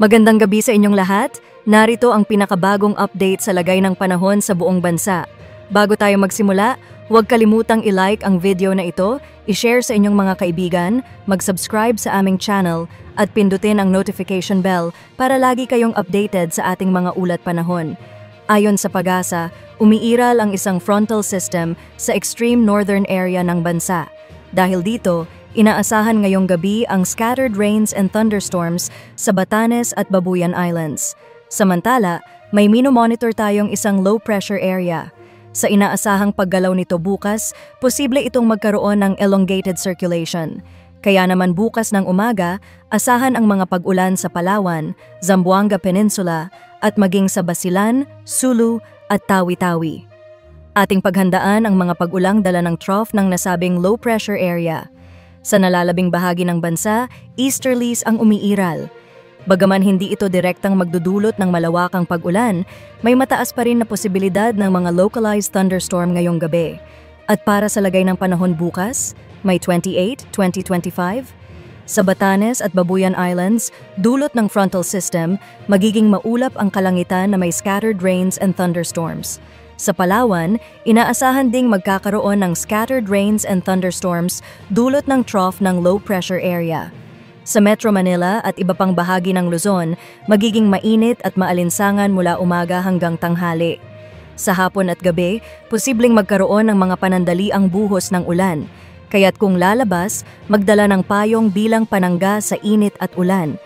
Magandang gabi sa inyong lahat. Narito ang pinakabagong update sa lagay ng panahon sa buong bansa. Bago tayo magsimula, huwag kalimutang i-like ang video na ito, i-share sa inyong mga kaibigan, mag-subscribe sa aming channel, at pindutin ang notification bell para lagi kayong updated sa ating mga ulat panahon. Ayon sa PAGASA, umiiral ang isang frontal system sa extreme northern area ng bansa. Dahil dito, inaasahan ngayong gabi ang scattered rains and thunderstorms sa Batanes at Babuyan Islands. Samantala, may minomonitor tayong isang low-pressure area. Sa inaasahang paggalaw nito bukas, posible itong magkaroon ng elongated circulation. Kaya naman bukas ng umaga, asahan ang mga pag-ulan sa Palawan, Zamboanga Peninsula, at maging sa Basilan, Sulu, at Tawi-Tawi. Ating paghandaan ang mga pag-ulang dala ng trough ng nasabing low-pressure area. Sa nalalabing bahagi ng bansa, easterlies ang umiiral. Bagaman hindi ito direktang magdudulot ng malawakang pag-ulan, may mataas pa rin na posibilidad ng mga localized thunderstorm ngayong gabi. At para sa lagay ng panahon bukas, May 28, 2025, sa Batanes at Babuyan Islands, dulot ng frontal system, magiging maulap ang kalangitan na may scattered rains and thunderstorms. Sa Palawan, inaasahan ding magkakaroon ng scattered rains and thunderstorms dulot ng trough ng low-pressure area. Sa Metro Manila at iba pang bahagi ng Luzon, magiging mainit at maalinsangan mula umaga hanggang tanghali. Sa hapon at gabi, posibleng magkaroon ng mga panandaliang buhos ng ulan. Kaya't kung lalabas, magdala ng payong bilang panangga sa init at ulan.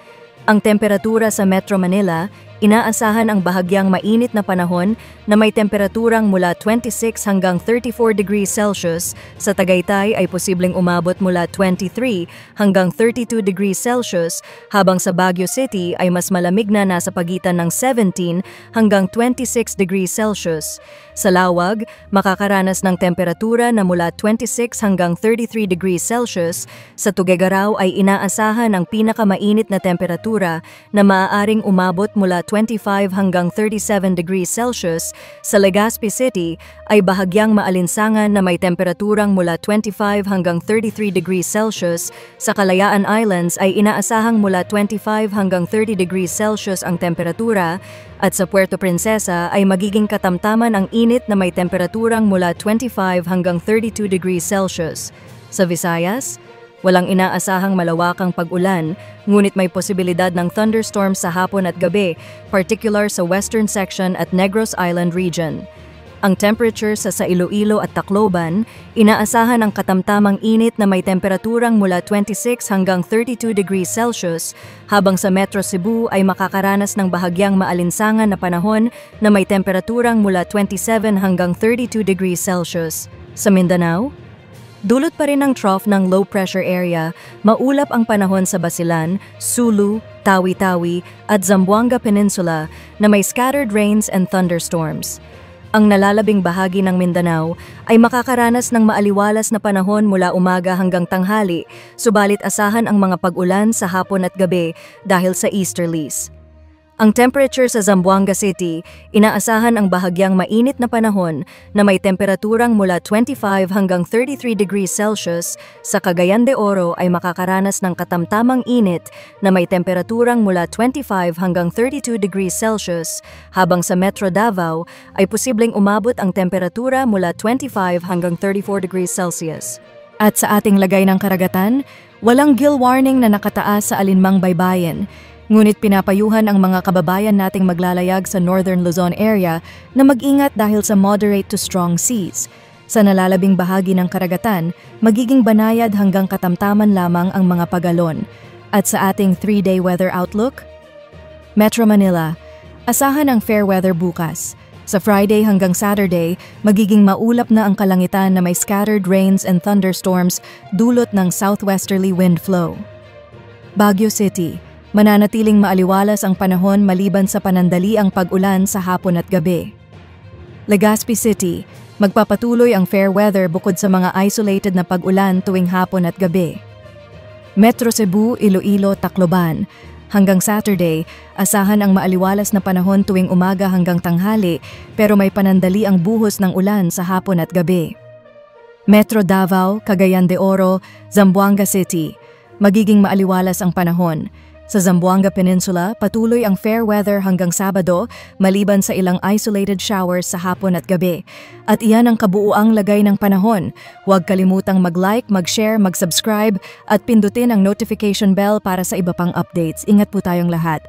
Ang temperatura sa Metro Manila, inaasahan ang bahagyang mainit na panahon na may temperaturang mula 26 hanggang 34 degrees Celsius. Sa Tagaytay ay posibleng umabot mula 23 hanggang 32 degrees Celsius, habang sa Baguio City ay mas malamig na nasa pagitan ng 17 hanggang 26 degrees Celsius. Sa Lawag, makakaranas ng temperatura na mula 26 hanggang 33 degrees Celsius. Sa Tuguegarao ay inaasahan ang pinakamainit na temperatura na maaaring umabot mula 25 hanggang 37 degrees Celsius. Sa Legazpi City ay bahagyang maalinsangan na may temperaturang mula 25 hanggang 33 degrees Celsius. Sa Kalayaan Islands ay inaasahang mula 25 hanggang 30 degrees Celsius ang temperatura. At sa Puerto Princesa ay magiging katamtaman ang init na may temperaturang mula 25 hanggang 32 degrees Celsius. Sa Visayas, walang inaasahang malawakang pag-ulan, ngunit may posibilidad ng thunderstorms sa hapon at gabi, particular sa western section at Negros Island region. Ang temperature sa Iloilo at Tacloban, inaasahan ang katamtamang init na may temperaturang mula 26 hanggang 32 degrees Celsius, habang sa Metro Cebu ay makakaranas ng bahagyang maalinsangan na panahon na may temperaturang mula 27 hanggang 32 degrees Celsius. Sa Mindanao, dulot pa rin ng trough ng low-pressure area, maulap ang panahon sa Basilan, Sulu, Tawi-Tawi at Zamboanga Peninsula na may scattered rains and thunderstorms. Ang nalalabing bahagi ng Mindanao ay makakaranas ng maaliwalas na panahon mula umaga hanggang tanghali, subalit asahan ang mga pag-ulan sa hapon at gabi dahil sa easterlies. Ang temperature sa Zamboanga City, inaasahan ang bahagyang mainit na panahon na may temperaturang mula 25 hanggang 33 degrees Celsius. Sa Cagayan de Oro ay makakaranas ng katamtamang init na may temperaturang mula 25 hanggang 32 degrees Celsius, habang sa Metro Davao ay posibleng umabot ang temperatura mula 25 hanggang 34 degrees Celsius. At sa ating lagay ng karagatan, walang gill warning na nakataas sa alinmang baybayin. Ngunit pinapayuhan ang mga kababayan nating maglalayag sa Northern Luzon area na mag-ingat dahil sa moderate to strong seas. Sa nalalabing bahagi ng karagatan, magiging banayad hanggang katamtaman lamang ang mga pagalon. At sa ating 3-day weather outlook, Metro Manila, asahan ang fair weather bukas. Sa Friday hanggang Saturday, magiging maulap na ang kalangitan na may scattered rains and thunderstorms dulot ng southwesterly wind flow. Baguio City, mananatiling maaliwalas ang panahon maliban sa panandaliang pag-ulan sa hapon at gabi. Legazpi City, magpapatuloy ang fair weather bukod sa mga isolated na pag-ulan tuwing hapon at gabi. Metro Cebu, Iloilo, Tacloban, hanggang Saturday, asahan ang maaliwalas na panahon tuwing umaga hanggang tanghali pero may panandaliang buhos ng ulan sa hapon at gabi. Metro Davao, Cagayan de Oro, Zamboanga City, magiging maaliwalas ang panahon. Sa Zamboanga Peninsula, patuloy ang fair weather hanggang Sabado maliban sa ilang isolated showers sa hapon at gabi. At iyan ang kabuuang lagay ng panahon. Huwag kalimutang mag-like, mag-share, mag-subscribe at pindutin ang notification bell para sa iba pang updates. Ingat po tayong lahat.